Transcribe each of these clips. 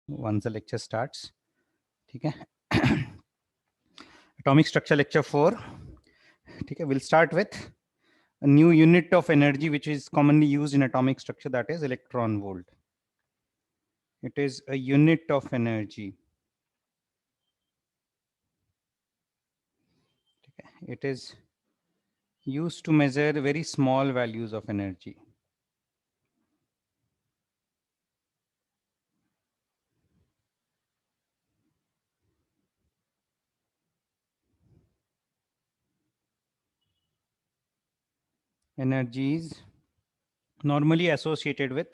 once the lecture starts. ठीक है. Atomic structure lecture 4. ठीक है. We'll start with a new unit of energy which is commonly used in atomic structure, that is electron volt. It is a unit of energy. It is used to measure very small values of energy. Energy is normally associated with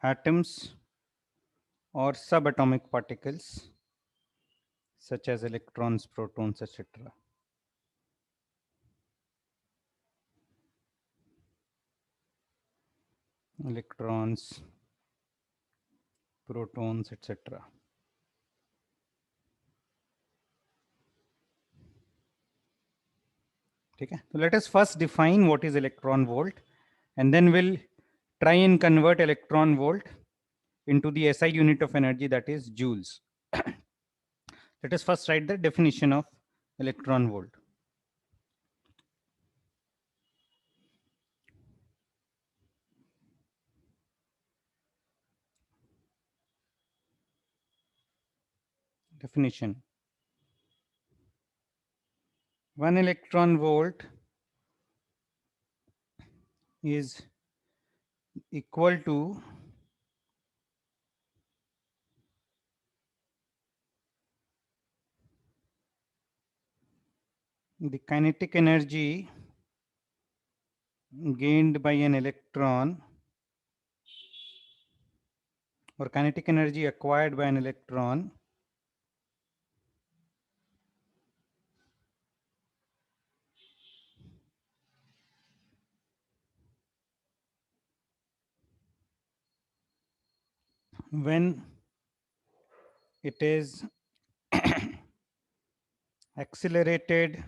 atoms or subatomic particles such as electrons, protons, etc. Electrons, protons, etc. Okay. So let us first define what is electron volt, and then we'll try and convert electron volt into the SI unit of energy, that is joules. Let us first write the definition of electron volt. Definition. 1 electron volt is equal to the kinetic energy gained by an electron, or kinetic energy acquired by an electron when it is accelerated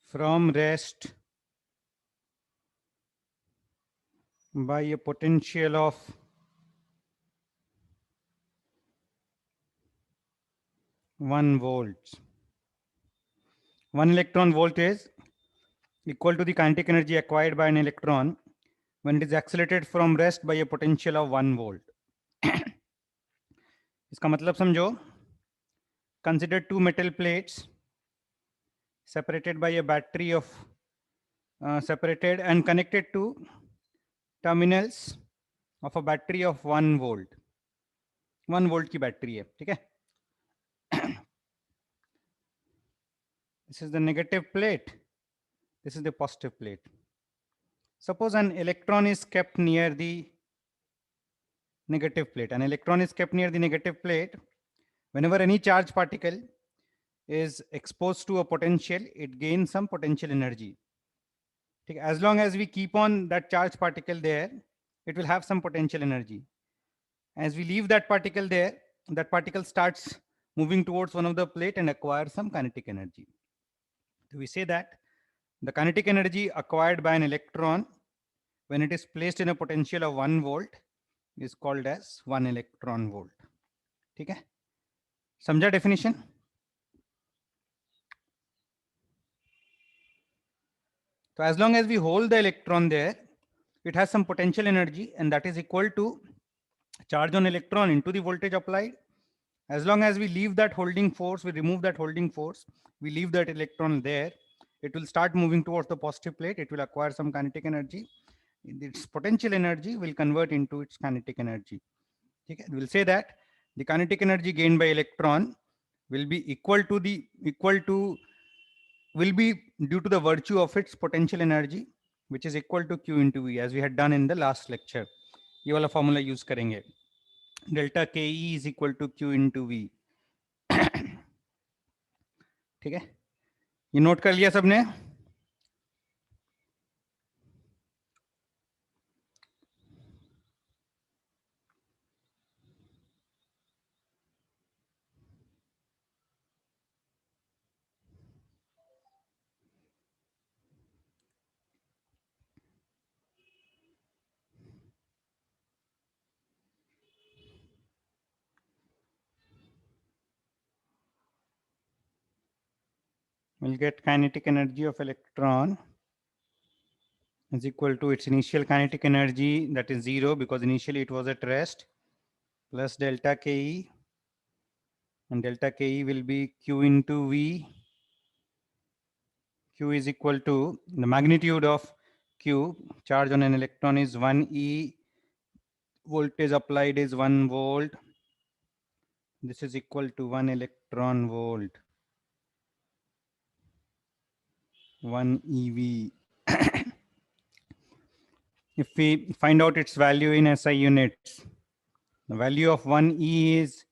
from rest by a potential of 1 volts. 1 electron volt is equal to the kinetic energy acquired by an electron when it is accelerated from rest by a potential of 1 volt. इसका मतलब समझो. Consider two metal plates separated by a battery of separated and connected to terminals of a battery of 1 volt. 1 volt की battery है. ठीक है. This is the negative plate. This is the positive plate. Suppose an electron is kept near the negative plate. An electron is kept near the negative plate. Whenever any charge particle is exposed to a potential, it gains some potential energy. As long as we keep on that charge particle there, it will have some potential energy. As we leave that particle there, that particle starts moving towards one of the plate and acquires some kinetic energy. So we say that the kinetic energy acquired by an electron when it is placed in a potential of 1 volt is called as 1 electron volt. ठीक है. समझा definition? So as long as we hold the electron there, it has some potential energy, and that is equal to charge on electron into the voltage applied. As long as we leave that holding force, we remove that holding force, we leave that electron there, it will start moving towards the positive plate. It will acquire some kinetic energy. Its potential energy will convert into its kinetic energy. Okay? We'll say that the kinetic energy gained by electron will be will be due to the virtue of its potential energy, which is equal to Q into V, as we had done in the last lecture. ये वाला formula use करेंगे. Delta KE is equal to Q into V. ठीक है. ये note कर लिया सबने? we'll get kinetic energy of electron is equal to its initial kinetic energy, that is 0 because initially it was at rest, plus delta Ke, and delta Ke will be Q into V. Q is equal to the magnitude of Q, charge on an electron is 1 E, voltage applied is 1 volt. This is equal to 1 electron volt, 1 eV. If we find out its value in SI units, the value of 1 E is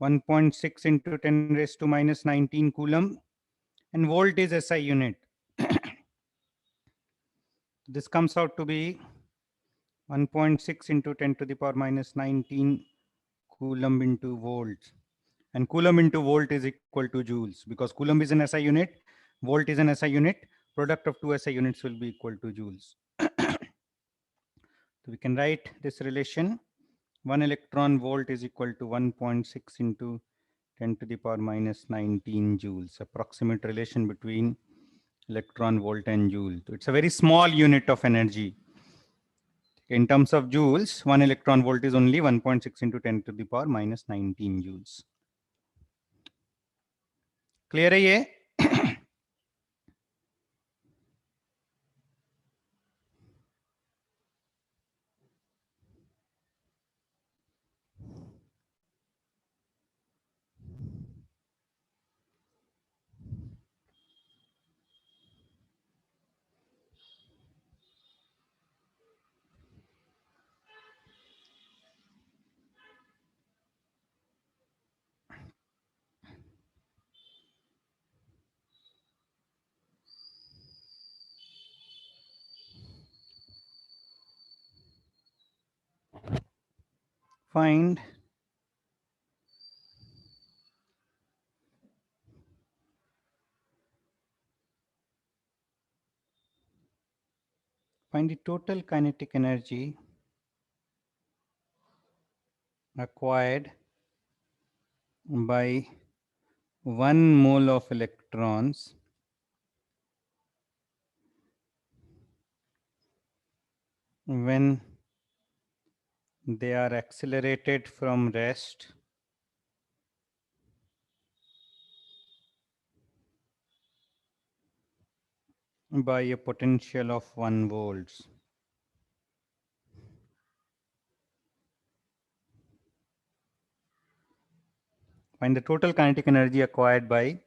1.6 into 10 raised to minus 19 coulomb, and volt is SI unit. This comes out to be 1.6 into 10 to the power minus 19 coulomb into volts. And coulomb into volt is equal to joules, because coulomb is an SI unit, volt is an SI unit, product of two SI units will be equal to joules. So we can write this relation, 1 electron volt is equal to 1.6 into 10 to the power minus 19 joules, approximate relation between electron volt and joule. So it's a very small unit of energy. In terms of joules, 1 electron volt is only 1.6 into 10 to the power minus 19 joules. Clear है ये? Find the total kinetic energy acquired by 1 mole of electrons when they are accelerated from rest by a potential of 1 volts. Find the total kinetic energy acquired by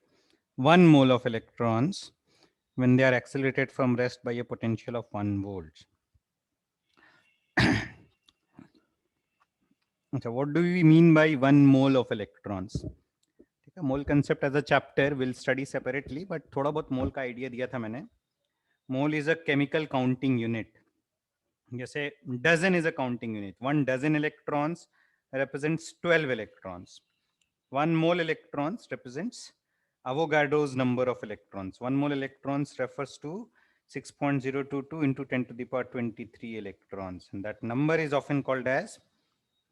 1 mole of electrons when they are accelerated from rest by a potential of 1 volt. So what do we mean by 1 mole of electrons? Mole concept as a chapter we'll study separately, but थोड़ा बहुत mole का idea दिया था मैंने. Mole is a chemical counting unit. जैसे dozen is a counting unit. 1 dozen electrons represents 12 electrons. 1 mole electrons represents Avogadro's number of electrons. 1 mole electrons refers to 6.022 into 10 to the power 23 electrons. And that number is often called as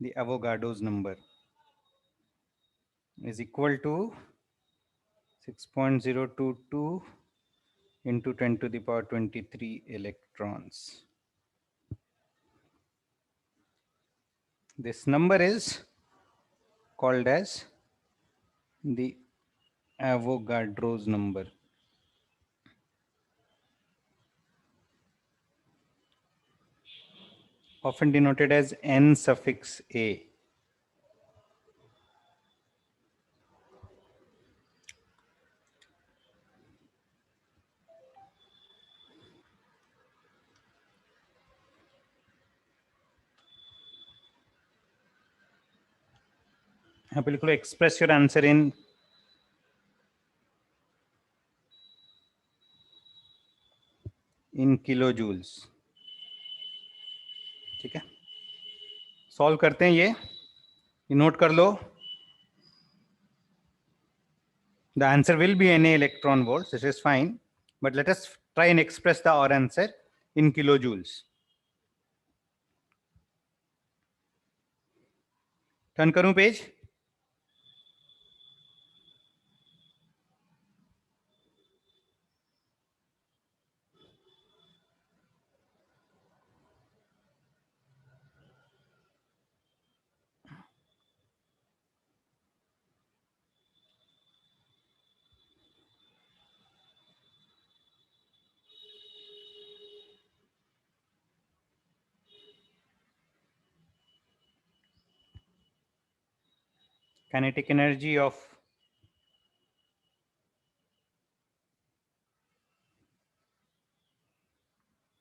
the Avogadro's number, is equal to 6.022 into 10 to the power 23 electrons. This number is called as the Avogadro's number. Often denoted as n suffix a. आप बिल्कुल express your answer in kilojoules. ठीक है, solve करते हैं ये note कर लो. The answer will be Na electron volts. This is fine, but let us try and express our answer in kilojoules. Turn करूं page? kinetic energy of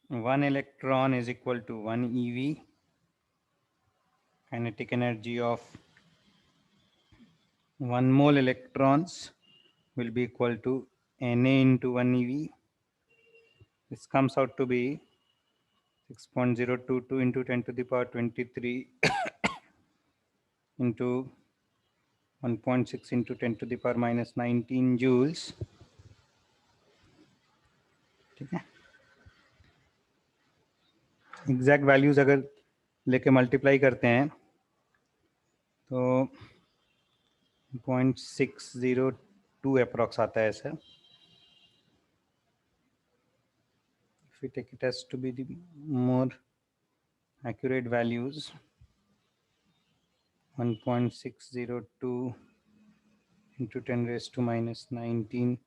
one electron is equal to 1 eV. Kinetic energy of 1 mole electrons will be equal to Na into 1 eV. This comes out to be 6.022 into 10 to the power 23 into 1.6 into 10 to the power minus 19 joules. ठीक है, exact values अगर लेके multiply करते हैं तो 0.602 approx आता है sir. If we take it as to be the more accurate values, 1.602 into 10 raised to minus 19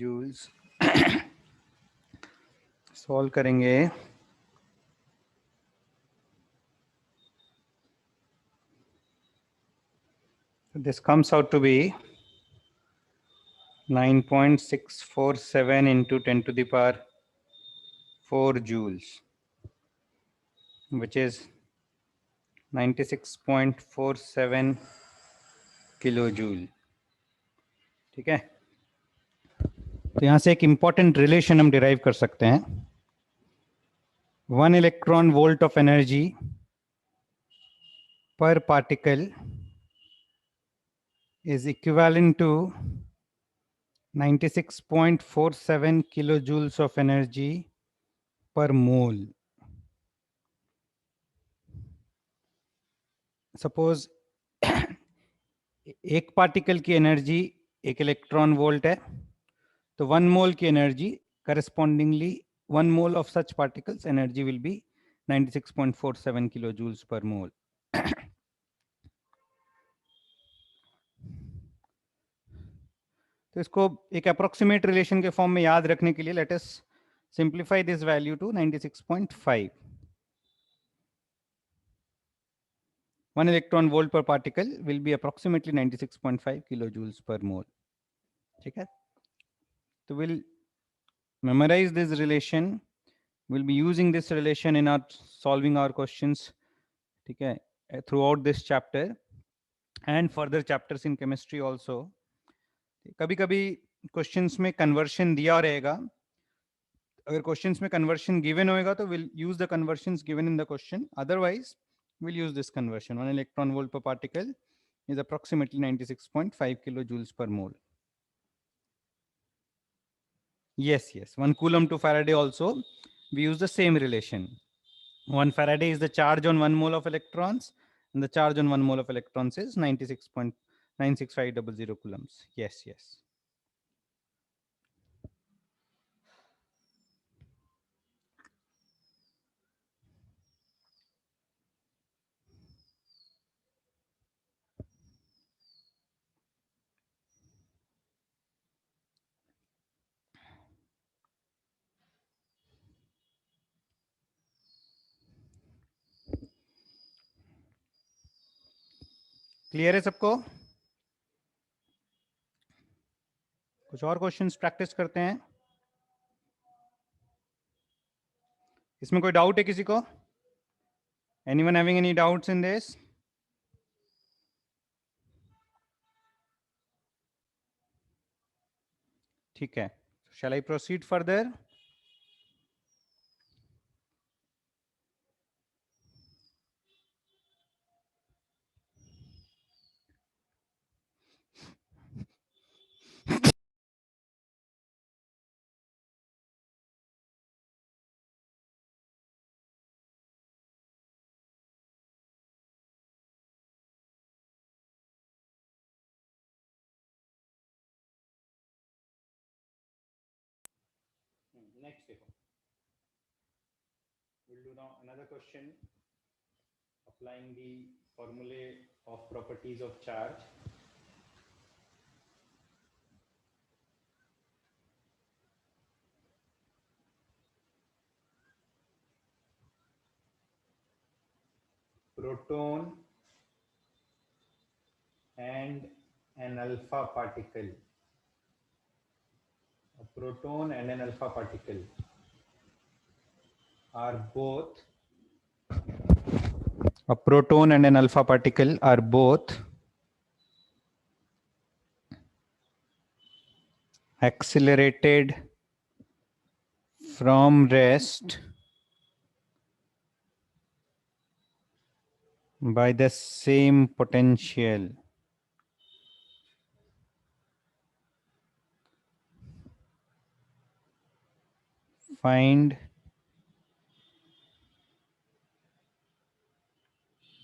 joules. Solve करेंगे this comes out to be 9.647 into 10 to the power 4 joules, which is 96.47 kilojoule. ठीक है, तो यहां से एक important relation हम derive कर सकते हैं. 1 electron volt of energy per particle is equivalent to 96.47 kilojoules of energy per mole. Suppose एक पार्टिकल की एनर्जी 1 इलेक्ट्रॉन वोल्ट है, तो 1 मोल की energy correspondingly 1 mole of such particles energy will be 96.47 kilojoules per mole. तो इसको एक approximate relation के form में याद रखने के लिए let us simplify this value to 96.5. 1 electron volt per particle will be approximately 96.5 kilojoules per mole. ठीक है, तो we'll memorize this relation. We'll be using this relation in our solving our questions, ठीक है, throughout this chapter and further chapters in chemistry also. कभी कभी questions में conversion दिया रहेगा, अगर क्वेश्चंस में कन्वर्शन गिवन होएगा तो we'll use the conversions given in the question. Otherwise we'll use this conversion. 1 electron volt per particle is approximately 96.5 kilojoules per mole. Yes, 1 coulomb to Faraday also we use the same relation. 1 Faraday is the charge on 1 mole of electrons, and the charge on 1 mole of electrons is 96.96500 coulombs. Yes. Clear है सबको? कुछ और questions practice करते हैं. इसमें कोई doubt है किसी को? Anyone having any doubts in this? ठीक है, shall I proceed further? Next देखो, we'll do now another question applying the formulae of properties of charge. Proton and an alpha particle. A proton and an alpha particle are both a proton and an alpha particle are both accelerated from rest by the same potential. Find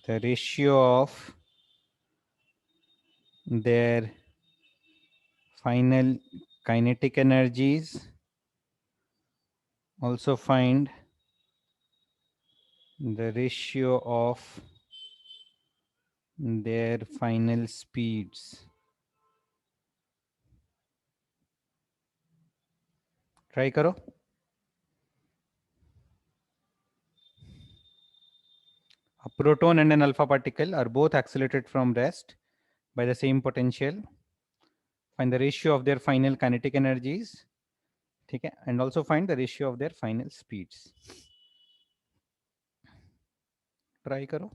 the ratio of their final kinetic energies. Also find the ratio of their final speeds. Try करो. A proton and an alpha particle are both accelerated from rest by the same potential. Find the ratio of their final kinetic energies. Okay, and also find the ratio of their final speeds. Try करो.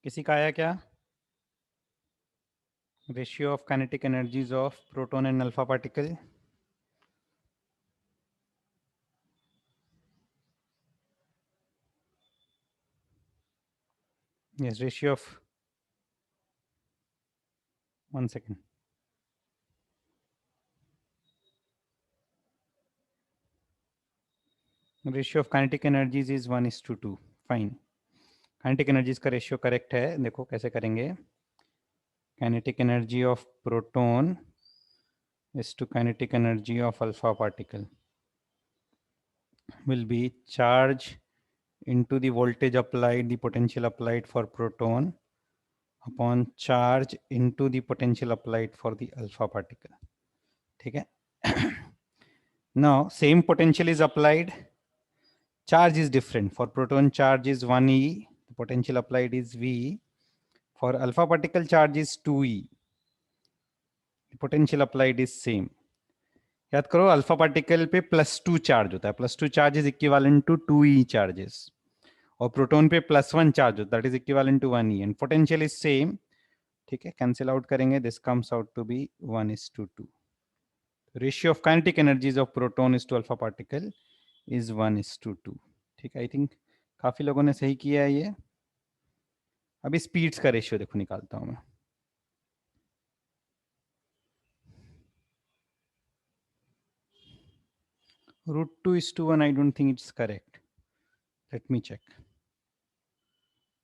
किसी का आया क्या? Ratio of kinetic energies of proton and alpha particle. Yes, ratio of, 1 second. Ratio of kinetic energies is 1:2. Fine. Kinetic energies का ratio correct है. देखो कैसे करेंगे. Kinetic energy of proton is to kinetic energy of alpha particle will be charge into the voltage applied, the potential applied for proton upon charge into the potential applied for the alpha particle. ठीक है. Now same potential is applied. Charge is different. For proton, charge is 1e. The potential applied is V. For alpha particle, charge is 2e. The potential applied is same. याद करो alpha particle पे +2 charge होता है. +2 charge is equivalent to 2e charges. और proton पे +1 charge होता है, that is equivalent to 1e. And potential is same. ठीक है, कैंसिल आउट करेंगे. This comes out to be 1:2. Ratio of kinetic energies of proton is to alpha particle is 1:2. ठीक है, I think काफी लोगों ने सही किया है ये. अभी स्पीड्स का रेशियो देखो निकालता हूं मैं. √2:1. I don't think it's correct. Let me check.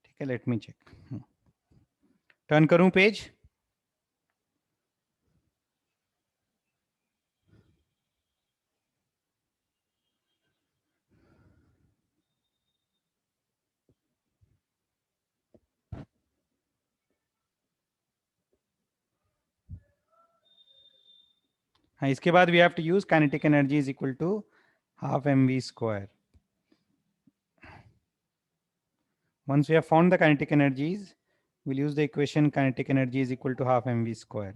ठीक है, let me check. टर्न करूं पेज. हाँ, इसके बाद we have to use kinetic energy is equal to half mv square. Once we have found the kinetic energies, we'll use the equation kinetic energy is equal to half mv square.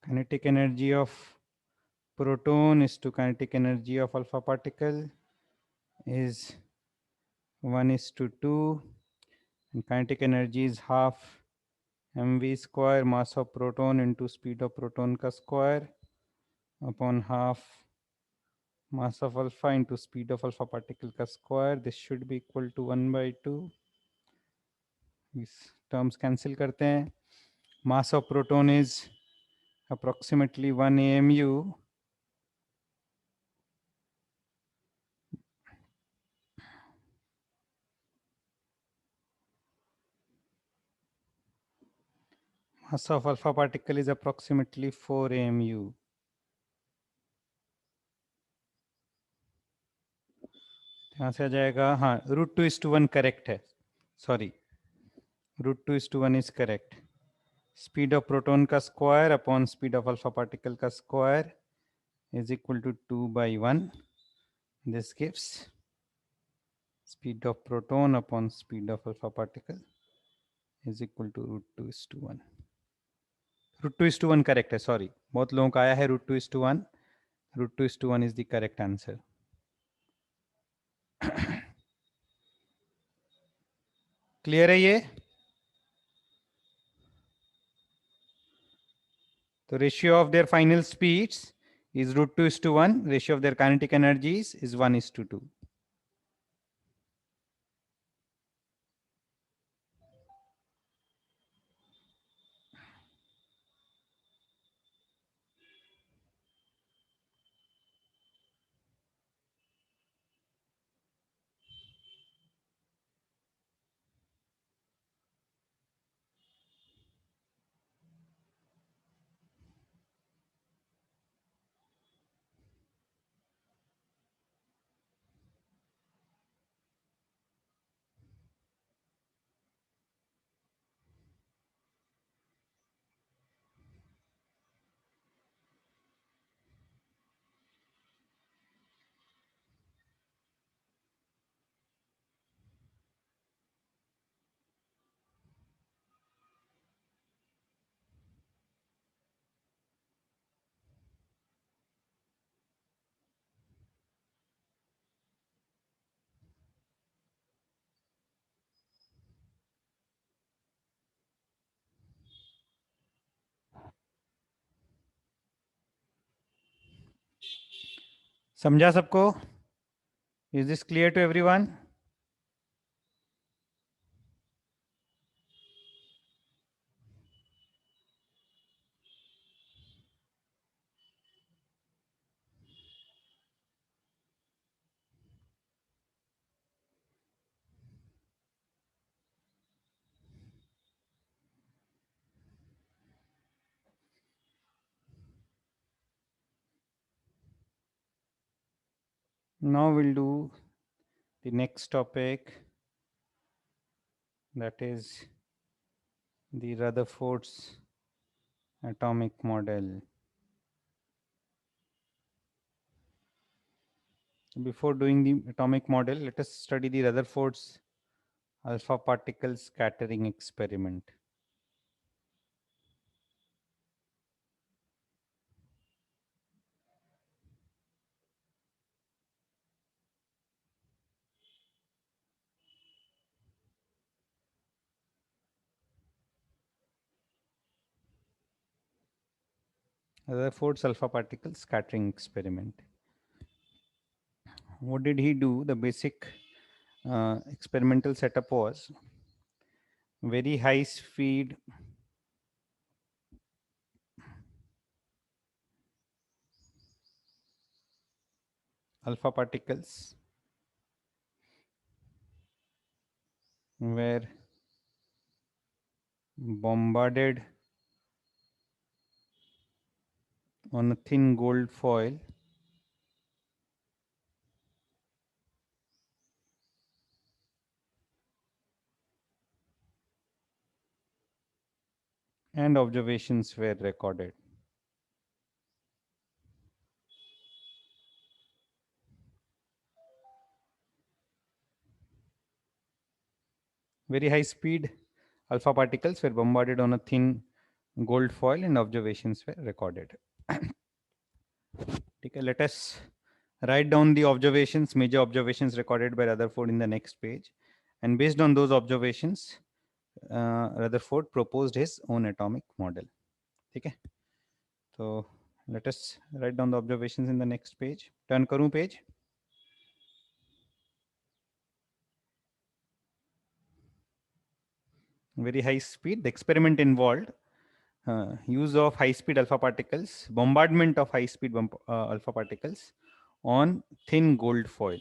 Kinetic energy of proton is to kinetic energy of alpha particle is 1:2, and kinetic energy is half mv square, mass of proton into speed of proton ka square upon half mass of alpha into speed of alpha particle ka square. This should be equal to 1/2. These terms cancel karte hain. Mass of proton is approximately 1 AMU. Mass of alpha particle is approximately 4 AMU. यहाँ से आ जाएगा. हाँ, √2:1 correct है. Sorry, √2:1 is correct. Speed of proton का square upon speed of alpha particle का square is equal to 2/1. This gives speed of proton upon speed of alpha particle is equal to √2:1. √2:1 correct है. Sorry, बहुत लोगों का आया है √2:1. √2:1 is the correct answer. Clear है ये? तो ratio of their final speeds is √2:1. Ratio of their kinetic energies is 1:2. समझा सबको? Is this clear to everyone? Now we'll do the next topic, that is the Rutherford's atomic model. Before doing the atomic model, let us study the Rutherford's alpha particle scattering experiment. Rutherford's alpha particle scattering experiment. What did he do? The basic experimental setup was very high speed alpha particles were bombarded on a thin gold foil and observations were recorded. Very high speed alpha particles were bombarded on a thin gold foil and observations were recorded. Okay, let us write down the observations, major observations recorded by Rutherford in the next page. And based on those observations, Rutherford proposed his own atomic model. Okay. So let us write down the observations in the next page. Turn karu page. Very high speed. The experiment involved use of high speed alpha particles, bombardment of high speed alpha particles on thin gold foil.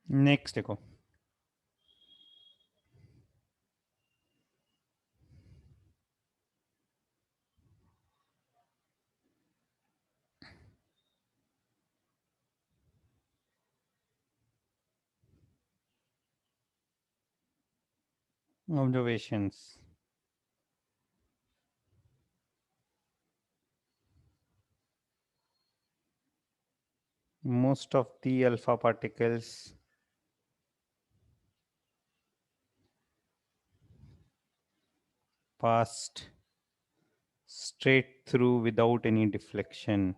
Next देखो. Observations. Most of the alpha particles passed straight through without any deflection.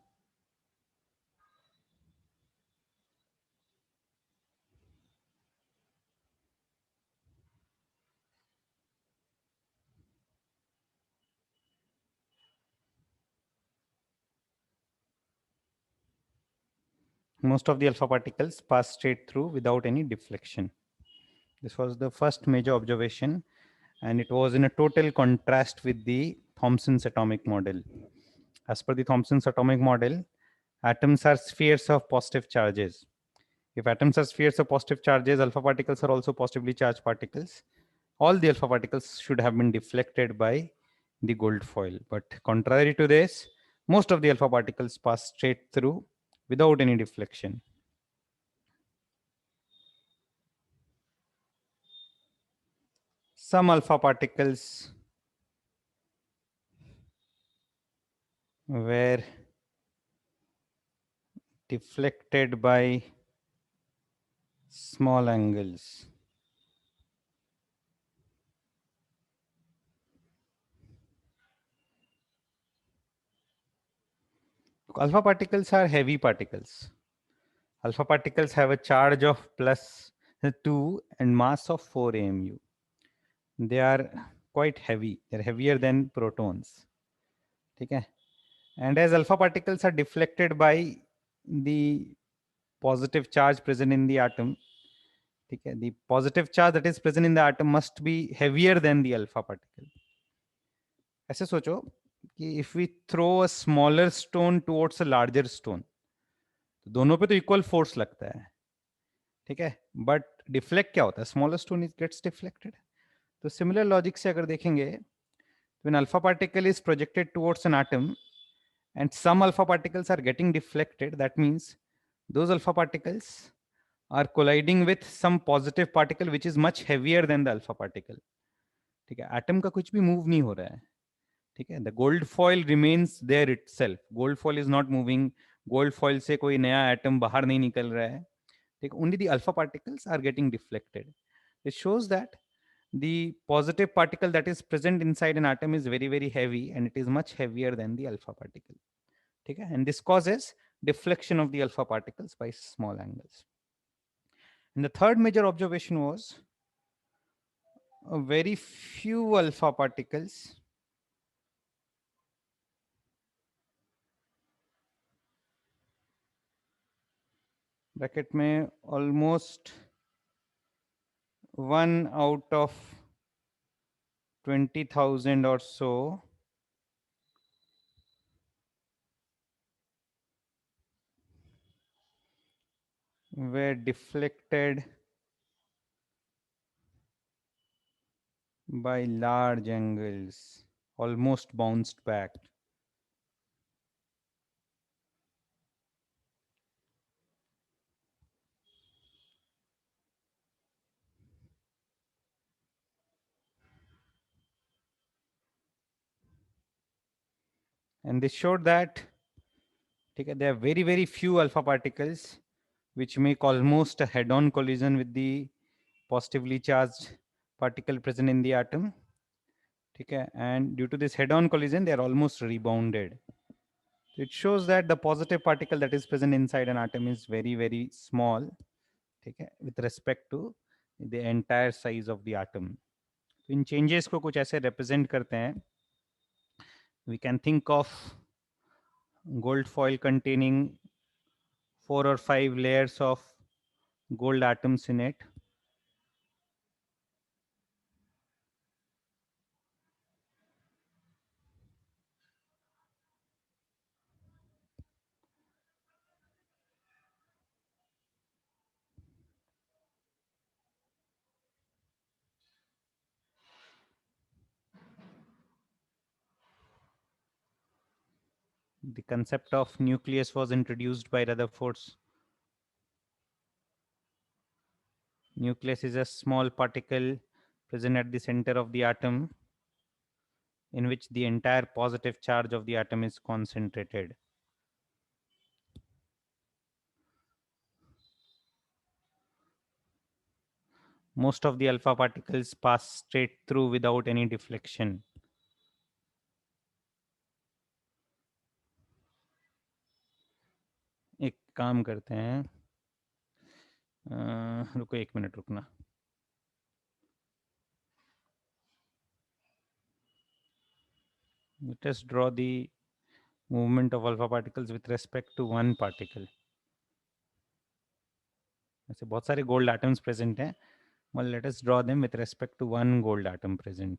most of the alpha particles pass straight through without any deflection. This was the first major observation, and it was in a total contrast with the Thomson's atomic model. As per the Thomson's atomic model, atoms are spheres of positive charges. If atoms are spheres of positive charges, alpha particles are also positively charged particles. All the alpha particles should have been deflected by the gold foil. But contrary to this, most of the alpha particles pass straight through without any deflection. Some alpha particles were deflected by small angles. Alpha particles are heavy particles. Alpha particles have a charge of plus 2 and mass of 4 AMU. They are quite heavy. They're heavier than protons. Okay? And as alpha particles are deflected by the positive charge present in the atom, okay, the positive charge that is present in the atom must be heavier than the alpha particle. ऐसे सोचो कि if we throw a smaller stone towards a larger stone, तो दोनों पे तो equal force लगता है, ठीक है, but deflect क्या होता है? Smaller stone gets deflected. तो similar logic से अगर देखेंगे, when alpha particle is projected towards an atom and some alpha particles are getting deflected, that means those alpha particles are colliding with some positive particle which is much heavier than the alpha particle. ठीक है, atom का कुछ भी move नहीं हो रहा है, ठीक है, the gold foil remains there itself. Gold foil is not moving. Gold foil से कोई नया atom बाहर नहीं निकल रहा है, ठीक, only the alpha particles are getting deflected. It shows that the positive particle that is present inside an atom is very, very heavy, and it is much heavier than the alpha particle. Okay? And this causes deflection of the alpha particles by small angles. And the third major observation was a very few alpha particles bracket में almost 1 out of 20,000 or so were deflected by large angles, almost bounced back. And this showed that there are very, very few alpha particles which make almost a head-on collision with the positively charged particle present in the atom. And due to this head-on collision, they are almost rebounded. It shows that the positive particle that is present inside an atom is very, very small with respect to the entire size of the atom. तो इन changes को कुछ ऐसे represent करते हैं. We can think of gold foil containing 4 or 5 layers of gold atoms in it. The concept of nucleus was introduced by Rutherford. Nucleus is a small particle present at the center of the atom in which the entire positive charge of the atom is concentrated. Most of the alpha particles pass straight through without any deflection. एक काम करते हैं, रुको एक minute रुकना. Let us draw the movement of alpha particles with respect to one particle. ऐसे बहुत सारे gold atoms present हैं. Well, let us draw them with respect to one gold atom present.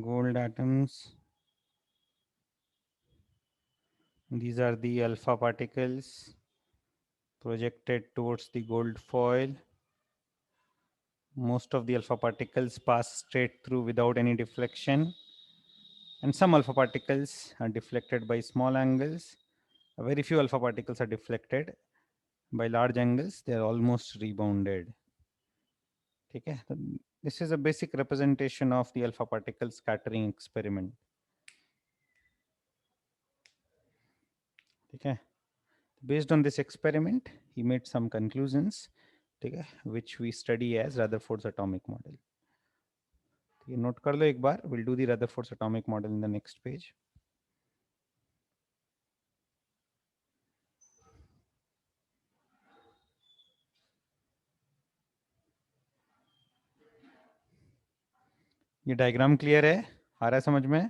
Gold atoms. These are the alpha particles projected towards the gold foil. Most of the alpha particles pass straight through without any deflection, and some alpha particles are deflected by small angles. Very few alpha particles are deflected by large angles. They are almost rebounded. Okay, this is a basic representation of the alpha particle scattering experiment. Okay, based on this experiment, he made some conclusions, okay, which we study as Rutherford's atomic model. ये note कर लो एक बार. We'll do the Rutherford's atomic model in the next page. ये diagram clear है? आ रहा है समझ में?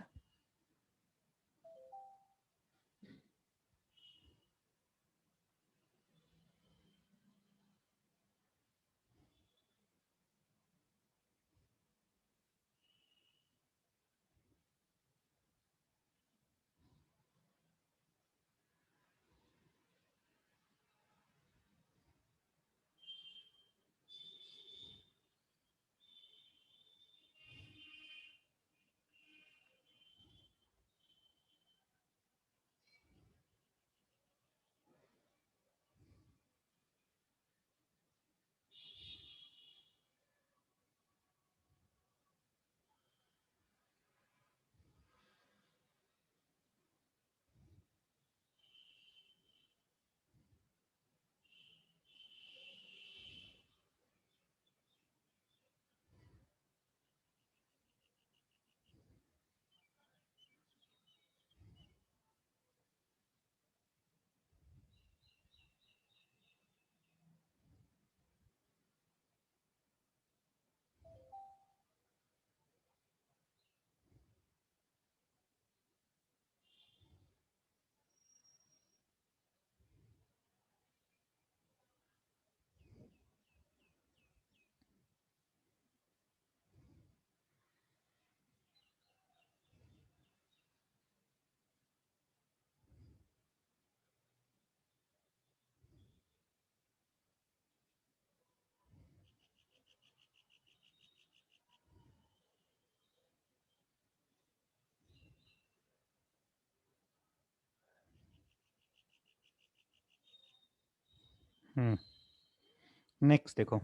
Next देखो.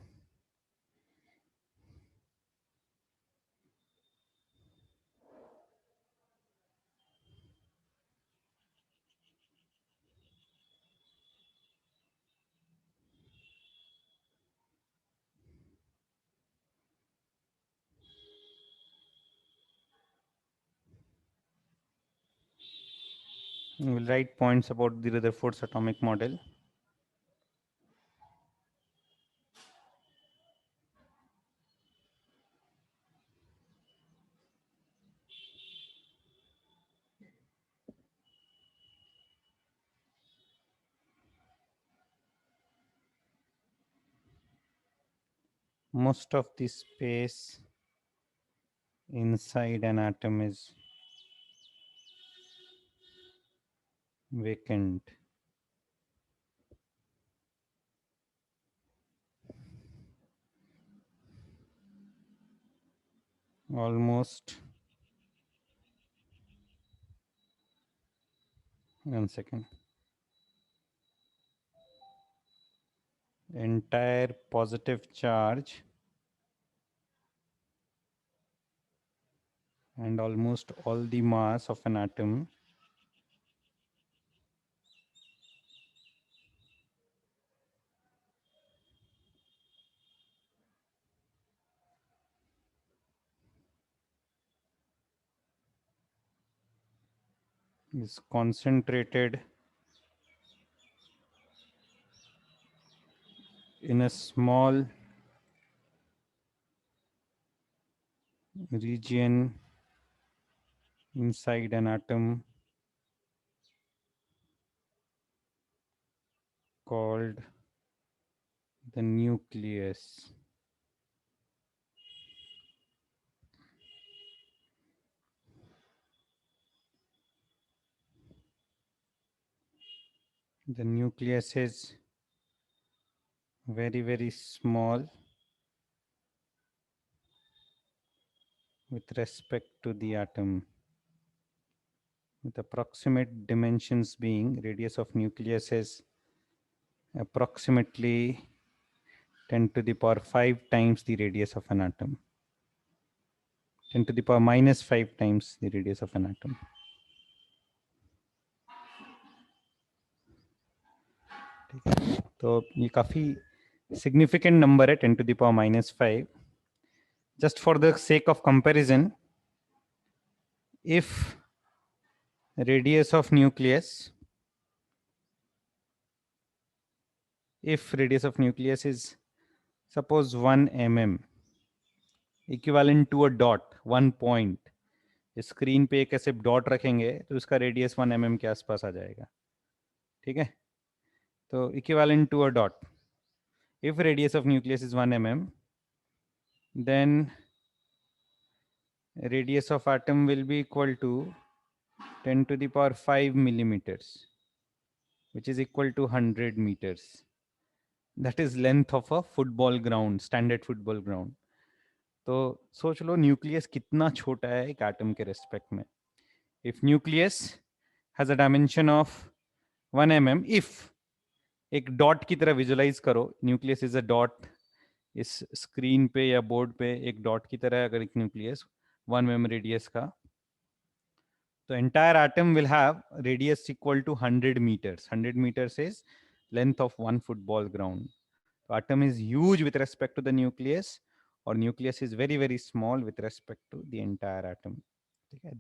We'll write points about the Rutherford's atomic model. Most of the space inside an atom is vacant. Almost, 1 second. Entire positive charge and almost all the mass of an atom is concentrated in a small region inside an atom called the nucleus. The nucleus is very, very small with respect to the atom, with approximate dimensions being radius of nucleus is approximately 10 to the power 5 times the radius of an atom. 10 to the power minus 5 times the radius of an atom. तो ये काफी significant number है 10 to the power minus 5. Just for the sake of comparison, if radius of nucleus is suppose 1 mm, equivalent to a dot, 1 point. Screen पे एक ऐसे dot रखेंगे तो उसका रेडियस 1 mm के आसपास आ जाएगा. ठीक है, तो equivalent to a dot. If radius of nucleus is 1 mm, then radius of atom will be equal to 10 to the power 5 millimeters, which is equal to 100 meters. That is length of a football ground, standard football ground. तो सोच लो nucleus कितना छोटा है एक atom के respect में. If nucleus has a dimension of 1 mm, if एक dot की तरह विजुलाइज करो, न्यूक्लियस इज अ डॉट. इस स्क्रीन पे या बोर्ड पे एक डॉट की तरह अगर एक न्यूक्लियस 1 mm रेडियस का, तो entire atom will have radius equal to 100 meters. 100 meters is length of one football ground. So atom is huge with respect to the nucleus, or nucleus is very, very small with respect to the entire atom. Okay.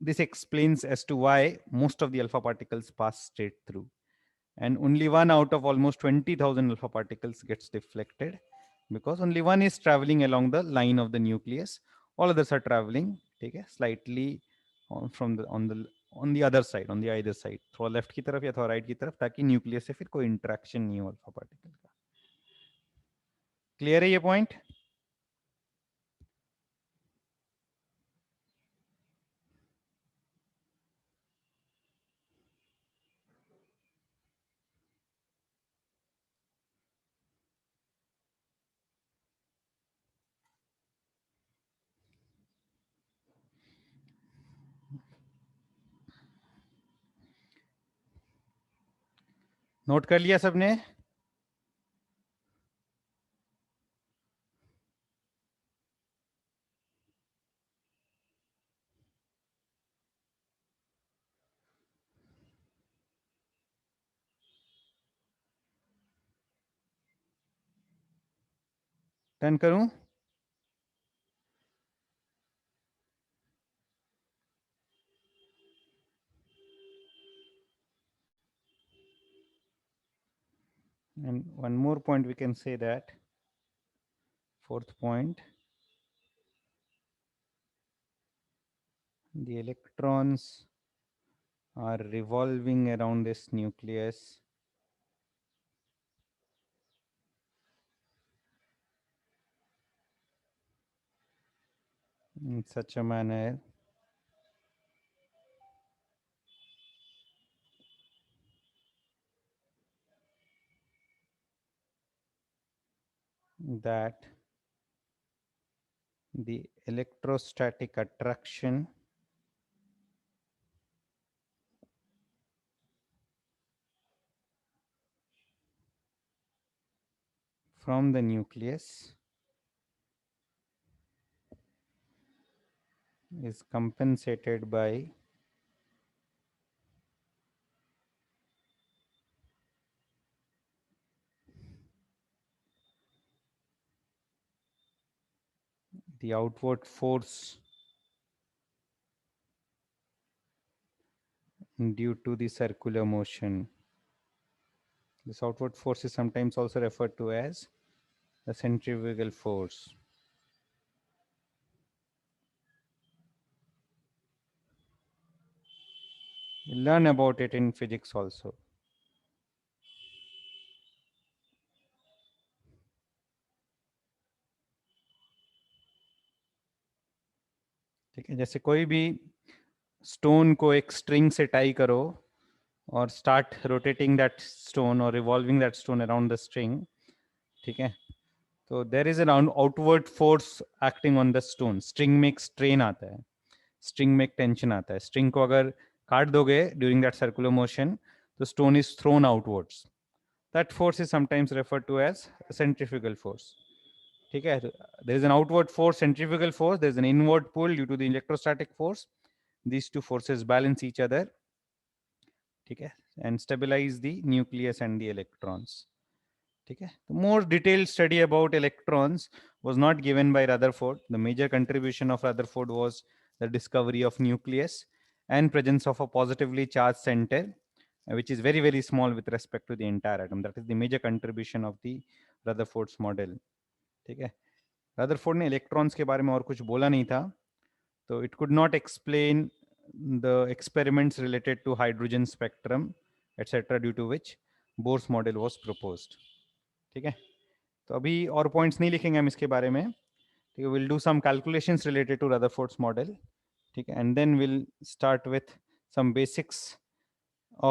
This explains as to why most of the alpha particles pass straight through, and only one out of almost 20,000 alpha particles gets deflected, because only one is traveling along the line of the nucleus. All others are traveling, okay, slightly on the other side, on the either side, थोड़ा left की तरफ या थोड़ा right की तरफ, ताकि nucleus से फिर कोई इंटरेक्शन नहीं हो अल्फा पार्टिकल का. क्लियर है ये पॉइंट? नोट कर लिया सबने? टर्न करूं? one more point we can say that, fourth point, the electrons are revolving around this nucleus in such a manner that the electrostatic attraction from the nucleus is compensated by the outward force due to the circular motion. This outward force is sometimes also referred to as the centrifugal force. You'll learn about it in physics also. ठीक है, जैसे कोई भी stone को एक string से tie करो और स्टार्ट रोटेटिंग दैट स्टोन और revolving that stone around the string, ठीक है, तो there is an outward force acting on the stone. String में एक स्ट्रेन आता है, स्ट्रिंग में एक टेंशन आता है. स्ट्रिंग को अगर काट दोगे ड्यूरिंग दैट सर्कुलर मोशन, तो stone is thrown outwards. That force is sometimes referred to as centrifugal force. ठीक है, there is an outward force, centrifugal force, there is an inward pull due to the electrostatic force. These two forces balance each other, ठीक है, and stabilize the nucleus and the electrons. ठीक है, the more detailed study about electrons was not given by Rutherford. The major contribution of Rutherford was the discovery of nucleus and presence of a positively charged center, which is very, very small with respect to the entire atom. That is the major contribution of the Rutherford's model. ठीक है, Rutherford ने electrons के बारे में और कुछ बोला नहीं था, तो it could not explain the experiments related to hydrogen spectrum etcetera, due to which Bohr's model was proposed. ठीक है, तो अभी और पॉइंट्स नहीं लिखेंगे हम इसके बारे में. ठीक है, will do some calculations related to Rutherford's model. ठीक है, and then will start with some basics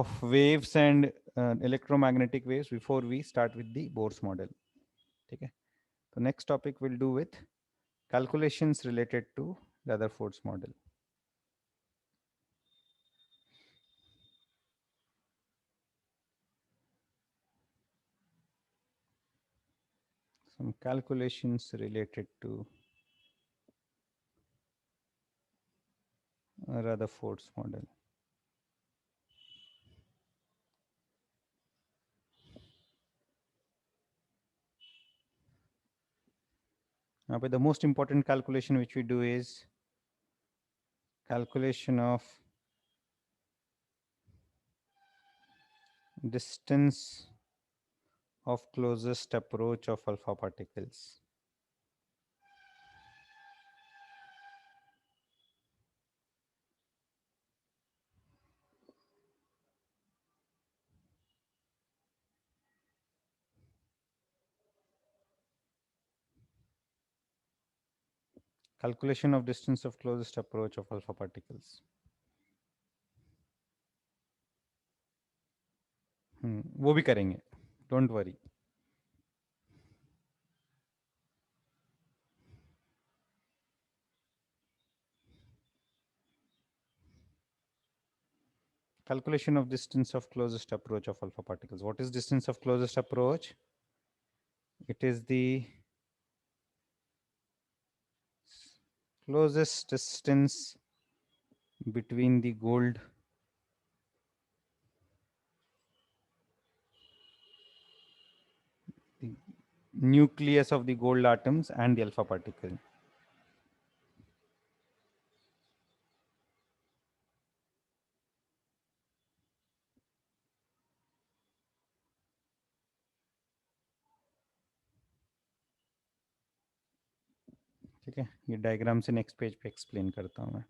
of waves and electromagnetic waves before we start with the Bohr's model. ठीक है, तो next topic we'll do with calculations related to Rutherford's model. Some calculations related to Rutherford's model. Now, but the most important calculation which we do is calculation of distance of closest approach of alpha particles. Calculation of distance of closest approach of alpha particles. वो भी करेंगे, don't worry. Calculation of distance of closest approach of alpha particles. What is distance of closest approach? It is the closest distance between the gold the nucleus of the gold atoms and the alpha particle. ठीक है, ये diagram से next page पे explain करता हूँ मैं,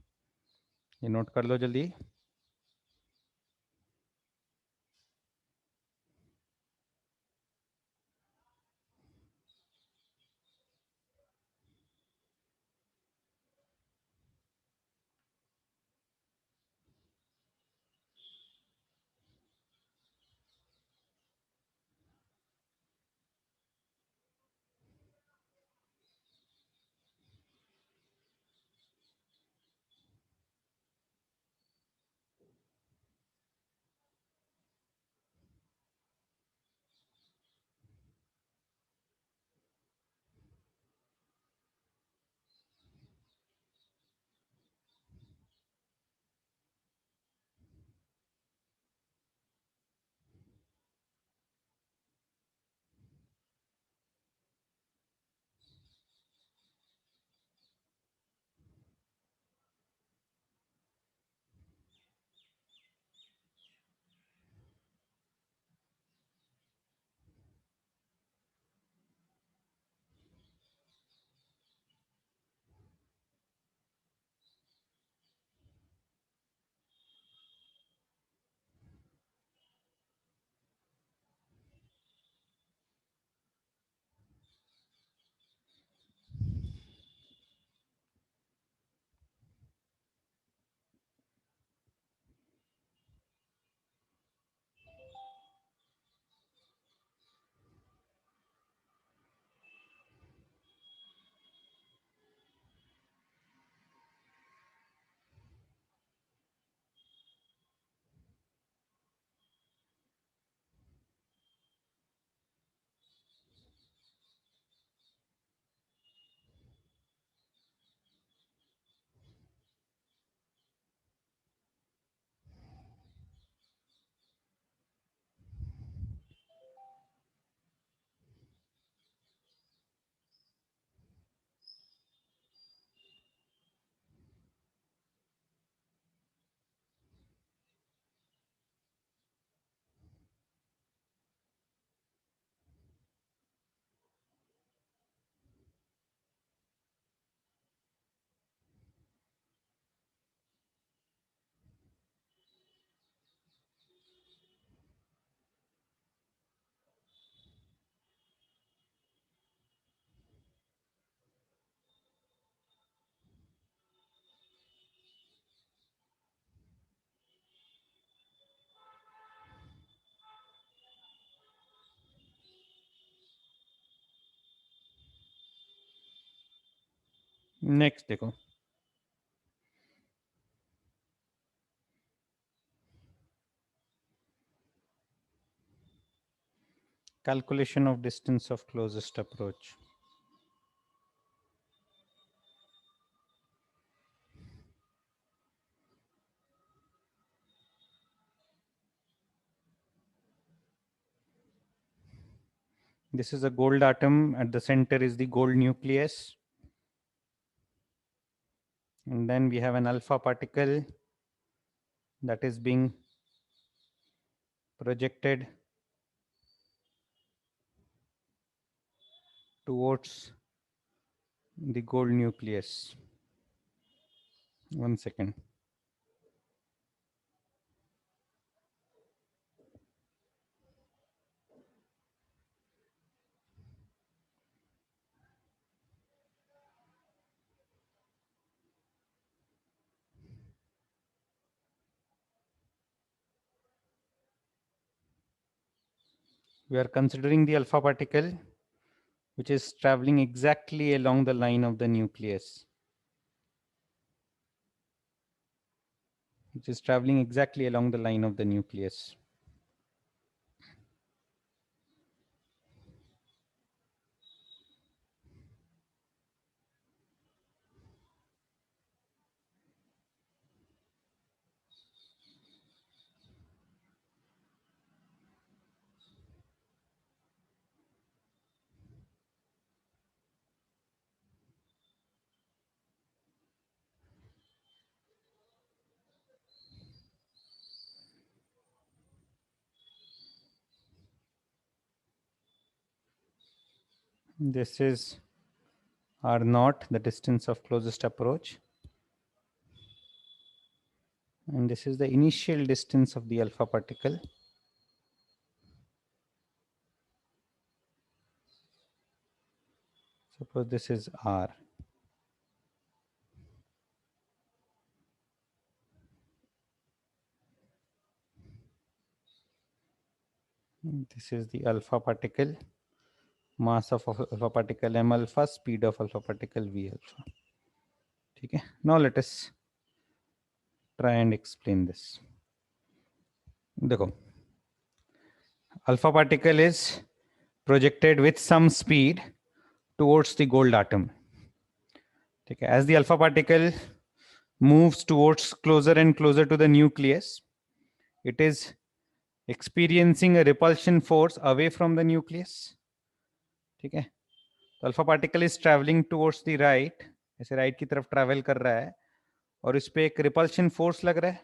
ये note कर लो जल्दी। नेक्स्ट देखो, calculation of distance of closest approach. This is a gold atom. At the center is the gold nucleus. And then we have an alpha particle that is being projected towards the gold nucleus. 1 second. We are considering the alpha particle, which is traveling exactly along the line of the nucleus. Which is traveling exactly along the line of the nucleus. This is r naught, the distance of closest approach, and this is the initial distance of the alpha particle. Suppose this is r. This is the alpha particle, mass of alpha particle m alpha, speed of alpha particle v alpha. Okay. Now let us try and explain this. देखो, alpha particle is projected with some speed towards the gold atom. Okay. As the alpha particle moves towards closer and closer to the nucleus, it is experiencing a repulsion force away from the nucleus. Okay. तो alpha particle is travelling towards the right, ऐसे right की तरफ travel कर रहा है और इस पे एक रिपल्शन फोर्स लग रहा है.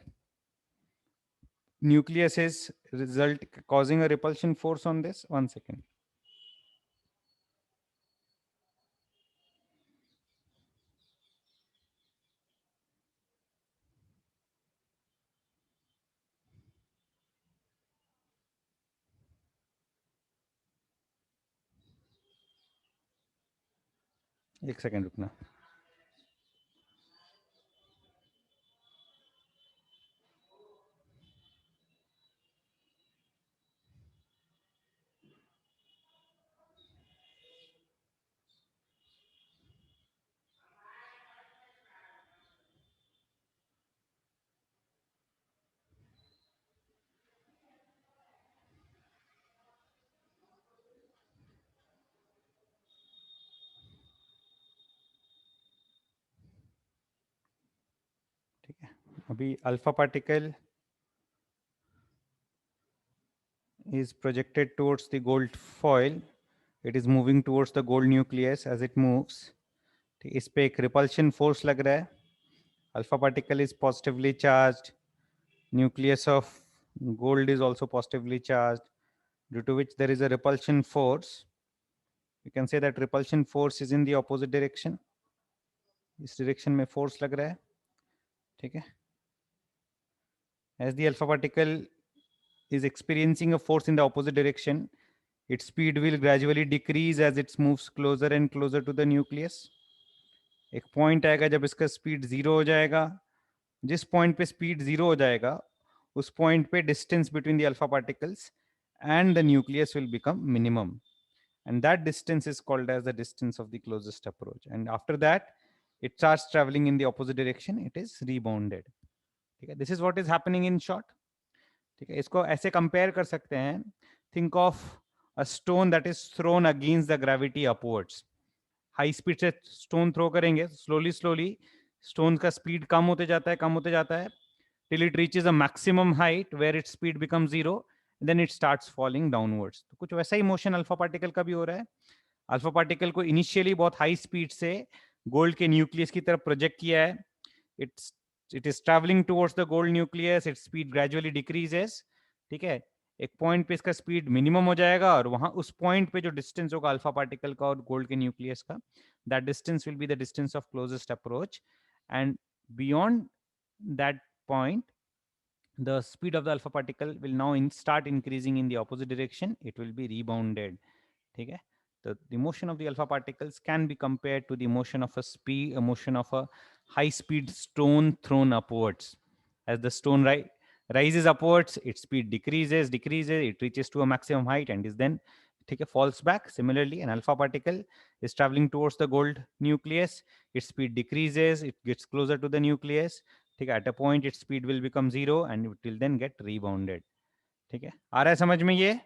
Nucleus is result causing a repulsion force on this. 1 second. एक सेकेंड रुकना. ठीक है. अभी alpha particle is projected towards the gold foil. It is moving towards the gold nucleus. As it moves, इस पे एक repulsion force लग रहा है. Alpha particle is positively charged. Nucleus of gold is also positively charged, due to which there is a repulsion force. You can say that repulsion force is in the opposite direction. इस direction में force लग रहा है. ठीक है. As the alpha particle is experiencing a force in the opposite direction, its speed will gradually decrease as it moves closer and closer to the nucleus. एक point आएगा जब इसका speed 0 हो जाएगा. जिस point पे speed 0 हो जाएगा, उस point पे distance between the alpha particles and the nucleus will become minimum. And that distance is called as the distance of the closest approach. And after that, it starts traveling in the opposite direction. It is rebounded. ठीक है. This is what is happening in short. ठीक है. इसको ऐसे compare कर सकते हैं. Think of a stone that is thrown against the gravity upwards. High speed से स्टोन थ्रो करेंगे, स्लोली स्लोली स्टोन का स्पीड कम होते जाता है, कम होते जाता है, till it reaches a maximum height where its speed becomes 0, then it starts falling downwards. तो कुछ वैसा ही मोशन अल्फा पार्टिकल का भी हो रहा है. अल्फा पार्टिकल को इनिशियली बहुत हाई स्पीड से गोल्ड के न्यूक्लियस की तरफ प्रोजेक्ट किया है. It is travelling towards the gold nucleus. Its speed gradually decreases. ठीक है. एक पॉइंट पे इसका स्पीड मिनिमम हो जाएगा और वहां उस पॉइंट पे जो डिस्टेंस होगा अल्फा पार्टिकल का और गोल्ड के न्यूक्लियस का, that distance will be the distance of closest approach. And beyond that point, the speed of the alpha particle will now start increasing in the opposite direction. It will be rebounded. ठीक है. The motion of the alpha particles can be compared to the motion of a motion of a high speed stone thrown upwards. As the stone rises upwards, its speed decreases, it reaches to a maximum height and is then falls back. Similarly, an alpha particle is traveling towards the gold nucleus. Its speed decreases, it gets closer to the nucleus. At a point its speed will become 0 and it will then get rebounded. ठीक है. आ रहा है समझ में ये?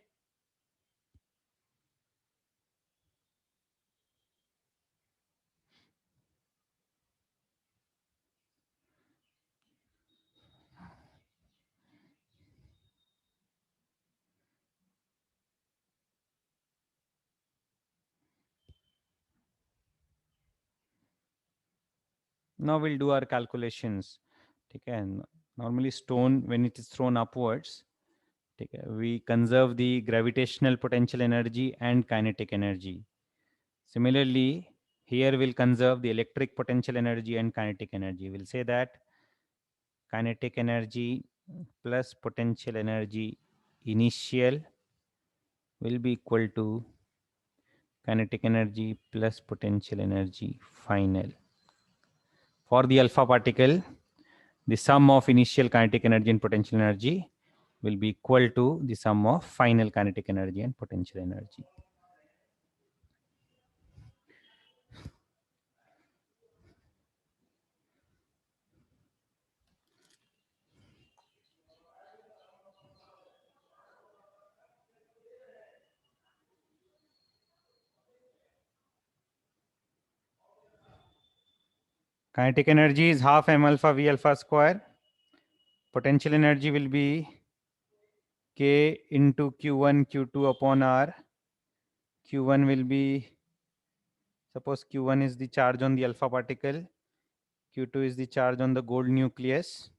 Now we'll do our calculations. Okay. Normally stone, when it is thrown upwards, okay, we conserve the gravitational potential energy and kinetic energy. Similarly, Here we'll conserve the electric potential energy and kinetic energy. We'll say that kinetic energy plus potential energy initial will be equal to kinetic energy plus potential energy final. For the alpha particle, the sum of initial kinetic energy and potential energy will be equal to the sum of final kinetic energy and potential energy. Kinetic energy is half m alpha v alpha square. Potential energy will be K into Q1 Q2 upon R. Q1 will be, suppose Q1 is the charge on the alpha particle, Q2 is the charge on the gold nucleus.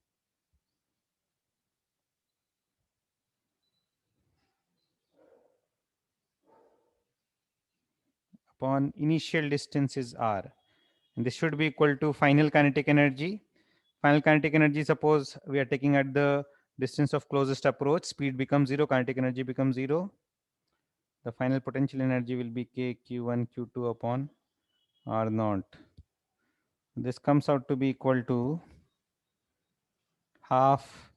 Upon initial distance is R. And this should be equal to final kinetic energy. Final kinetic energy, suppose we are taking at the distance of closest approach, speed becomes 0, kinetic energy becomes 0. The final potential energy will be K Q1 Q2 upon R naught. This comes out to be equal to half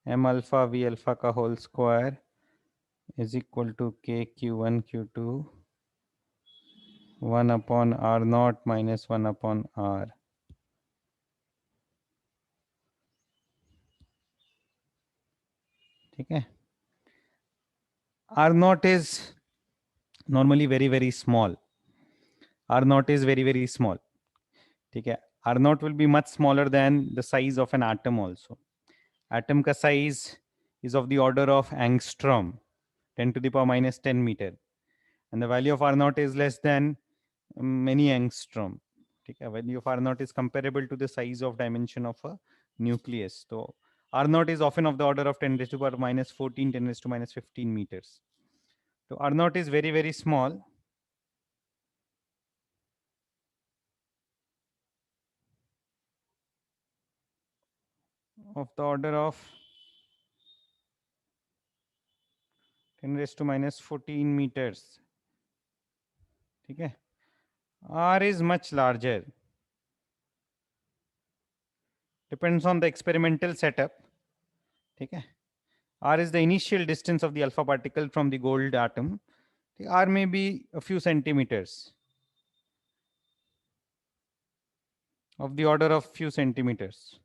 m alpha v alpha ka whole square is equal to K Q1 Q2 1 upon R naught minus 1 upon R. ठीक है. R naught is normally very small. R naught is very small. ठीक है. R naught will be much smaller than the size of an atom also. Atom ka size is of the order of angstrom, 10 to the power minus 10 meter. And the value of R naught is less than many angstrom. ठीक है. Value of R naught is comparable to the size of dimension of a nucleus. So R naught is often of the order of 10 raised to the power minus 14, 10 raised to minus 15 meters. So R naught is very small. Of the order of 10 raised to minus 14 meters. ठीक है. R is much larger. Depends on the experimental setup. ठीक है. R is the initial distance of the alpha particle from the gold atom. R may be a few centimeters. Of the order of few centimeters.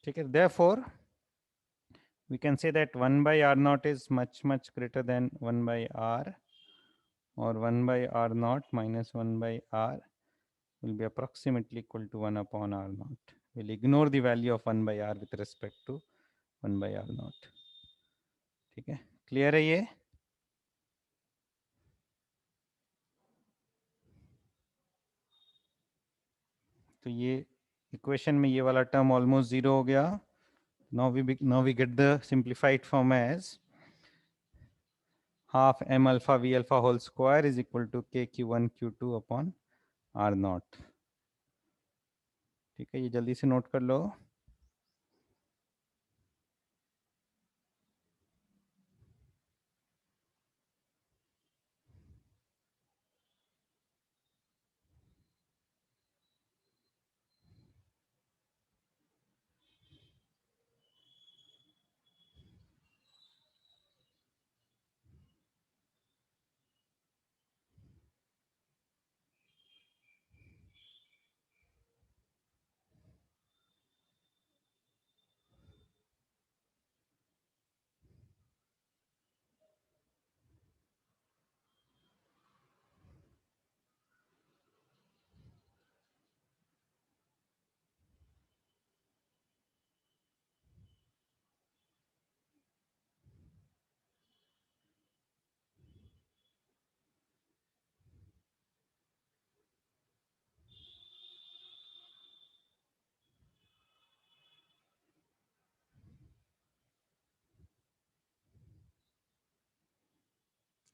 Okay, therefore, we can say that 1 by R naught is much greater than 1 by R, or 1 by R naught minus 1 by R will be approximately equal to 1 upon R naught. We'll ignore the value of 1 by R with respect to 1 by R naught. ठीक है. Clear है ये? तो ये equation में ये वाला term almost 0 हो गया. Now we get the simplified form as half m alpha v alpha whole square is equal to k q1 q2 upon R naught. ठीक है. ये जल्दी से नोट कर लो.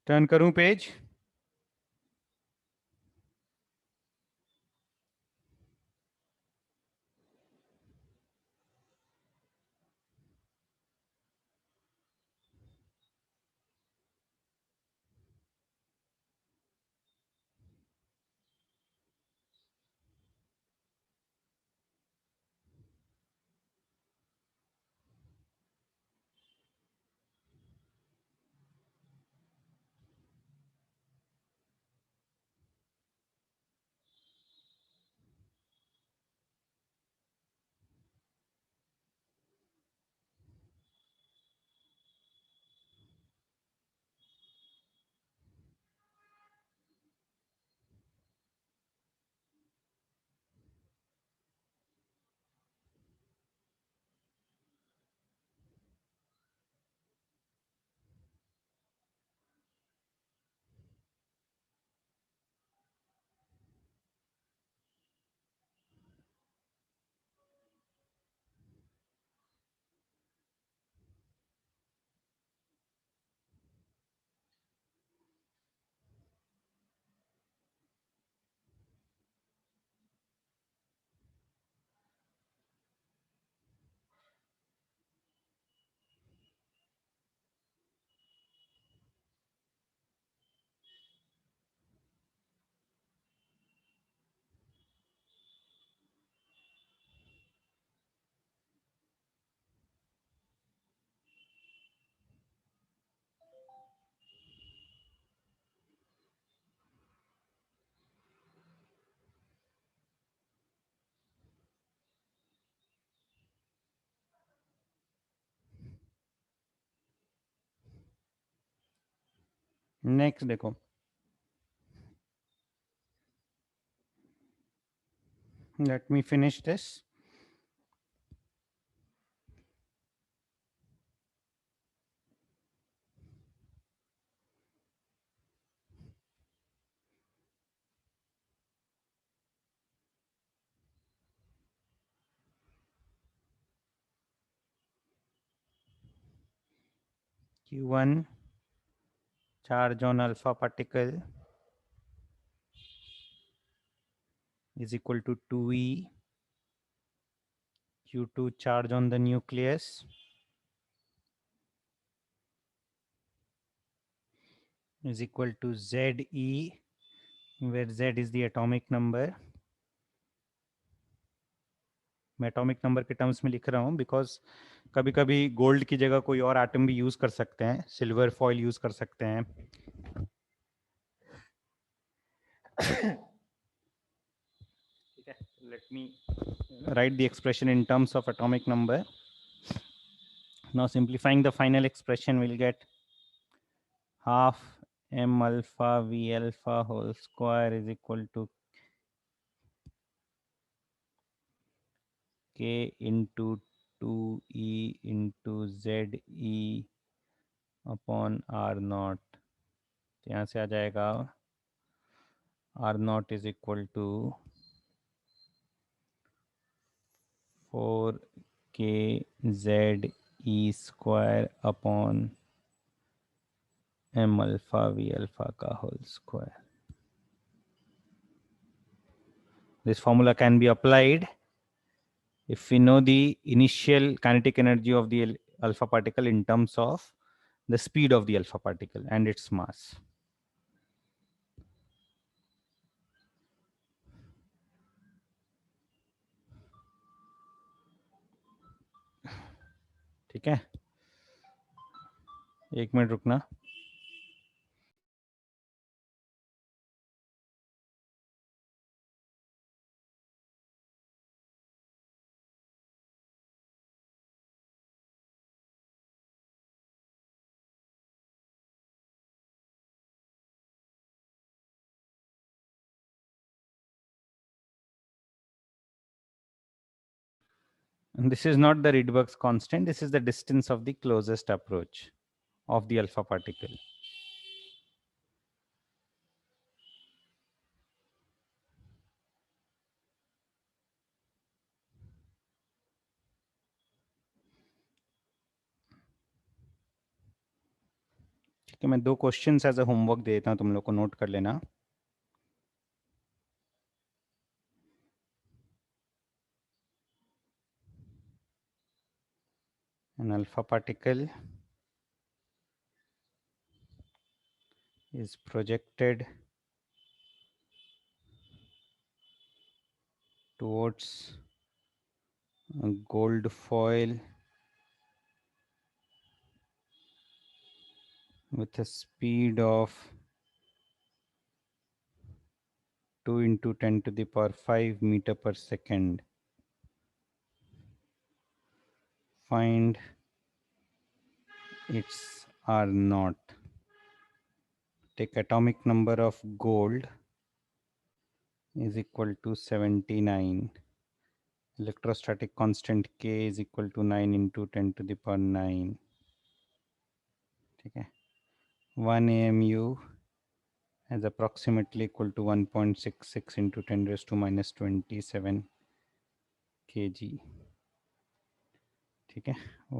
टर्न करूं पेज? नेक्स्ट देखो, let me finish this. Q1 charge on alpha particle is equal to 2e. Q2 charge on the nucleus is equal to Ze, where Z is the atomic number. मैं atomic number के terms में लिख रहा हूँ because कभी कभी gold की जगह कोई और एटम भी यूज कर सकते हैं, सिल्वर फॉइल यूज कर सकते हैं. ठीक है, let me write the expression in terms of atomic number. Now simplifying the final expression, we'll get half m alpha v alpha whole square is equal to k into 2e into ze upon r naught. तो यहाँ से आ जाएगा r naught is equal to 4kze square upon m alpha v alpha का whole square. This formula can be applied if we know the initial kinetic energy of the alpha particle in terms of the speed of the alpha particle and its mass. ठीक है, एक minute रुकना. And this is not the Rydberg's constant. This is the distance of the closest approach of the alpha particle. ठीक है, मैं 2 questions as a homework दे देता हूँ, तुम लोग को नोट कर लेना. An alpha particle is projected towards a gold foil with a speed of 2 into 10 to the power 5 meter per second. Find its R naught. Take atomic number of gold is equal to 79. Electrostatic constant K is equal to 9 into 10 to the power 9. ठीक है, 1 AMU is approximately equal to 1.66 into 10 raised to minus 27 kg. ठीक है,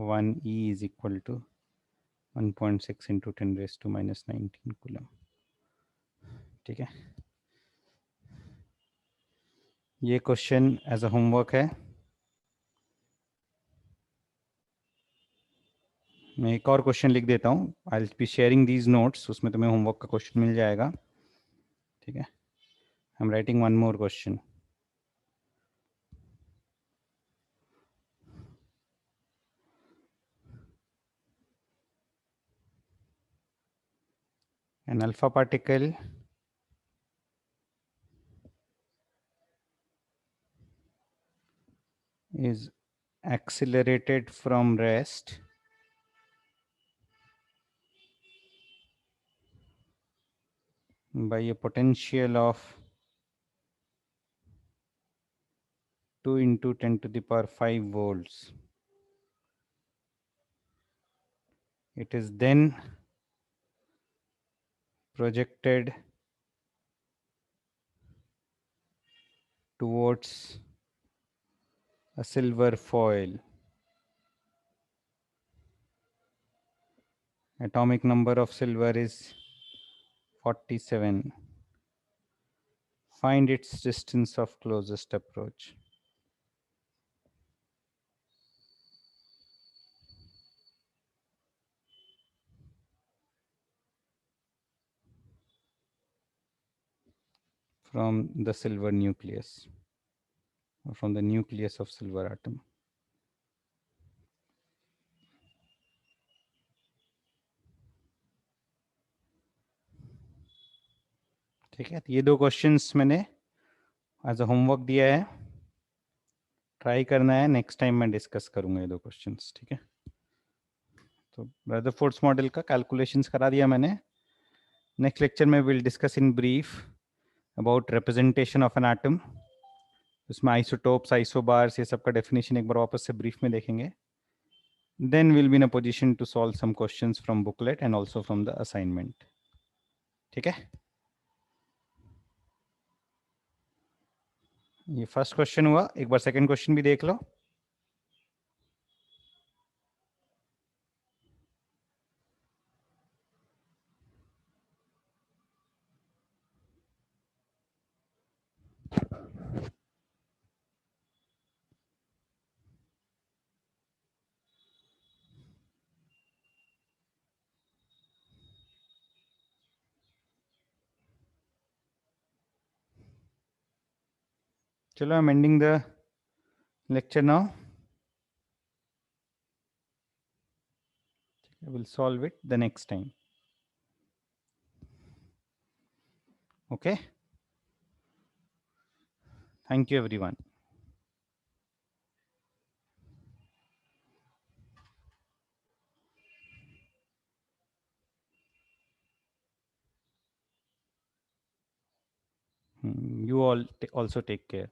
1 E is equal to 1.6 into 10 raised to minus 19 coulomb. ठीक है, ये question as a homework है. मैं एक और क्वेश्चन लिख देता हूँ. I will be sharing these notes, उसमें तुम्हें होमवर्क का क्वेश्चन मिल जाएगा. ठीक है, I am writing one more question. An alpha particle is accelerated from rest by a potential of 2 into 10 to the power 5 volts. It is then projected towards a silver foil. Atomic number of silver is 47. Find its distance of closest approach. From the silver nucleus, or from the nucleus of silver atom. ठीक है, ये 2 questions मैंने as a homework दिया है. Try करना है, next time मैं discuss करूंगा ये 2 क्वेश्चंस. ठीक है, तो रदरफोर्ड्स मॉडल का कैलकुलेशंस करा दिया मैंने. नेक्स्ट लेक्चर में will discuss in brief about representation of an atom. उसमें आइसोटोप्स, आइसोबार्स, ये सब का डेफिनेशन एक बार वापस से ब्रीफ में देखेंगे. Then we'll be in a position to solve some questions from booklet and also from the assignment. ठीक है, ये फर्स्ट क्वेश्चन हुआ. एक बार सेकंड क्वेश्चन भी देख लो. चलो, I'm ending the lecture now. I will solve it the next time. Okay. Thank you, everyone. You all also take care.